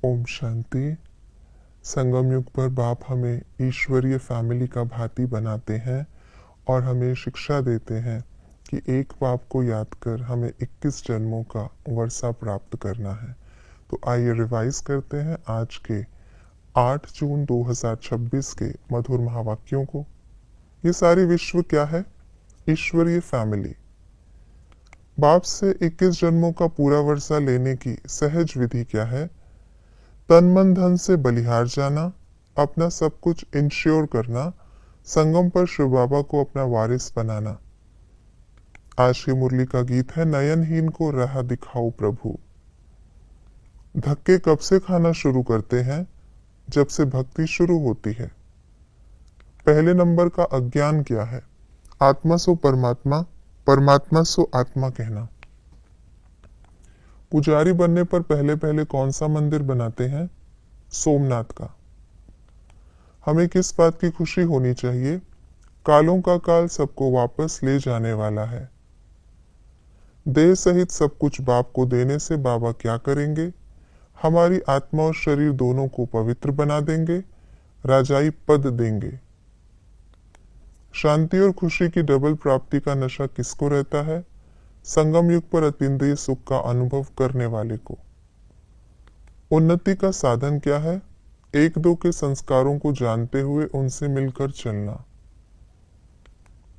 ओम शांति। संगम युग पर बाप हमें ईश्वरीय फैमिली का भांति बनाते हैं और हमें शिक्षा देते हैं कि एक बाप को याद कर हमें 21 जन्मों का वर्षा प्राप्त करना है। तो आइए रिवाइज करते हैं आज के 8 जून 2026 के मधुर महावाक्यों को। ये सारी विश्व क्या है? ईश्वरीय फैमिली। बाप से 21 जन्मों का पूरा वर्षा लेने की सहज विधि क्या है? तन मन धन से बलिहार जाना, अपना सब कुछ इंश्योर करना, संगम पर शिव बाबा को अपना वारिस बनाना। आज की मुरली का गीत है नयनहीन को राह दिखाओ प्रभु। धक्के कब से खाना शुरू करते हैं? जब से भक्ति शुरू होती है। पहले नंबर का अज्ञान क्या है? आत्मा सो परमात्मा, परमात्मा सो आत्मा कहना। पुजारी बनने पर पहले पहले कौन सा मंदिर बनाते हैं? सोमनाथ का। हमें किस बात की खुशी होनी चाहिए? कालों का काल सबको वापस ले जाने वाला है। देह सहित सब कुछ बाप को देने से बाबा क्या करेंगे? हमारी आत्मा और शरीर दोनों को पवित्र बना देंगे, राजाई पद देंगे। शांति और खुशी की डबल प्राप्ति का नशा किसको रहता है? संगम युग पर अतीन्द्रिय सुख का अनुभव करने वाले को। उन्नति का साधन क्या है? एक दो के संस्कारों को जानते हुए उनसे मिलकर चलना।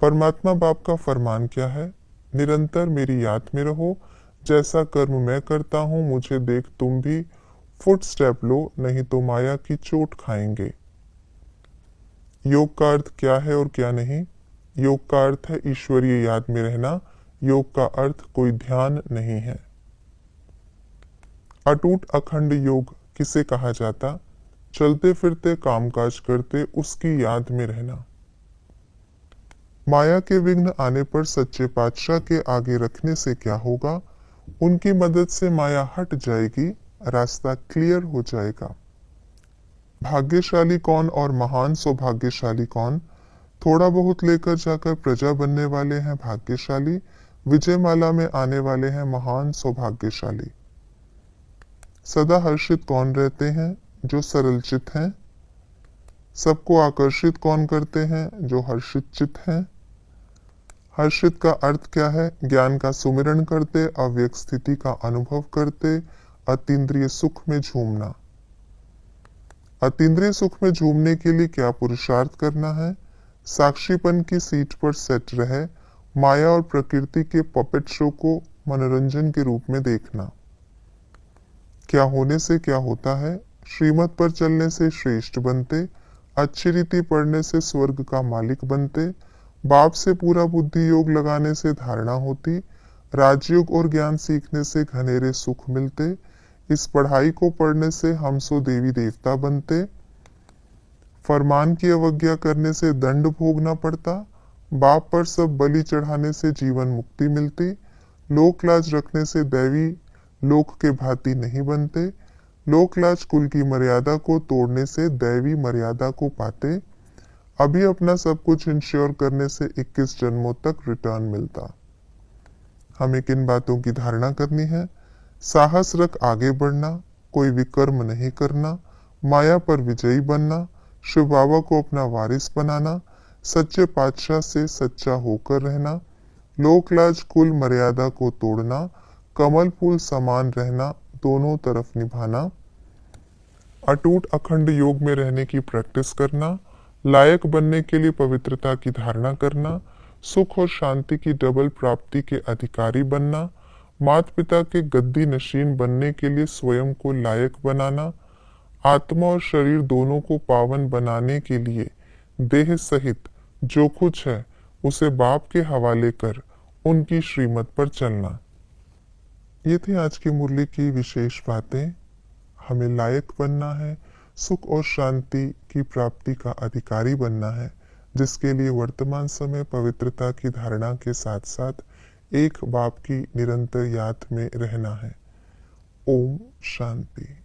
परमात्मा बाप का फरमान क्या है? निरंतर मेरी याद में रहो, जैसा कर्म मैं करता हूं मुझे देख तुम भी फुट स्टेप लो, नहीं तो माया की चोट खाएंगे। योग का अर्थ क्या है और क्या नहीं? योग का अर्थ है ईश्वरीय याद में रहना। योग का अर्थ कोई ध्यान नहीं है। अटूट अखंड योग किसे कहा जाता? चलते फिरते कामकाज करते उसकी याद में रहना। माया के विघ्न आने पर सच्चे पातशाह के आगे रखने से क्या होगा? उनकी मदद से माया हट जाएगी, रास्ता क्लियर हो जाएगा। भाग्यशाली कौन और महान सौभाग्यशाली कौन? थोड़ा बहुत लेकर जाकर प्रजा बनने वाले हैं भाग्यशाली, विजयमाला में आने वाले हैं महान सौभाग्यशाली। सदा हर्षित कौन रहते हैं? जो सरल चित हैं। सबको आकर्षित कौन करते हैं? जो हर्षित चित हैं। हर्षित का अर्थ क्या है? ज्ञान का सुमिरन करते, अव्यक्त स्थिति का अनुभव करते, अतीन्द्रिय सुख में झूमना। अतीन्द्रिय सुख में झूमने के लिए क्या पुरुषार्थ करना है? साक्षीपन की सीट पर सेट रहे, माया और प्रकृति के पपेट शो को मनोरंजन के रूप में देखना। क्या होने से क्या होता है? श्रीमत पर चलने से श्रेष्ठ बनते, अच्छी रीति पढ़ने से स्वर्ग का मालिक बनते, बाप से पूरा बुद्धि योग लगाने से धारणा होती, राजयोग और ज्ञान सीखने से घनेरे सुख मिलते, इस पढ़ाई को पढ़ने से हम सो देवी देवता बनते, फरमान की अवज्ञा करने से दंड भोगना पड़ता, बाप पर सब बलि चढ़ाने से जीवन मुक्ति मिलती, लोक लाज रखने से दैवी लोक के भांति नहीं बनते, लोक लाज कुल की मर्यादा को तोड़ने से दैवी मर्यादा को पाते, अभी अपना सब कुछ इंश्योर करने से 21 जन्मों तक रिटर्न मिलता। हमें किन बातों की धारणा करनी है? साहस रख आगे बढ़ना, कोई विकर्म नहीं करना, माया पर विजयी बनना, शिव बाबा को अपना वारिस बनाना, सच्चे पातशाह से सच्चा होकर रहना, लोक लाज कुल मर्यादा को तोड़ना, कमल फूल समान रहना, दोनों तरफ निभाना, अटूट अखंड योग में रहने की प्रैक्टिस करना, लायक बनने के लिए पवित्रता की धारणा करना, सुख और शांति की डबल प्राप्ति के अधिकारी बनना, माता पिता के गद्दी नशीन बनने के लिए स्वयं को लायक बनाना, आत्मा और शरीर दोनों को पावन बनाने के लिए देह सहित जो कुछ है उसे बाप के हवाले कर उनकी श्रीमत पर चलना। ये थी आज की मुरली की विशेष बातें। हमें लायक बनना है, सुख और शांति की प्राप्ति का अधिकारी बनना है, जिसके लिए वर्तमान समय पवित्रता की धारणा के साथ साथ एक बाप की निरंतर याद में रहना है। ओम शांति।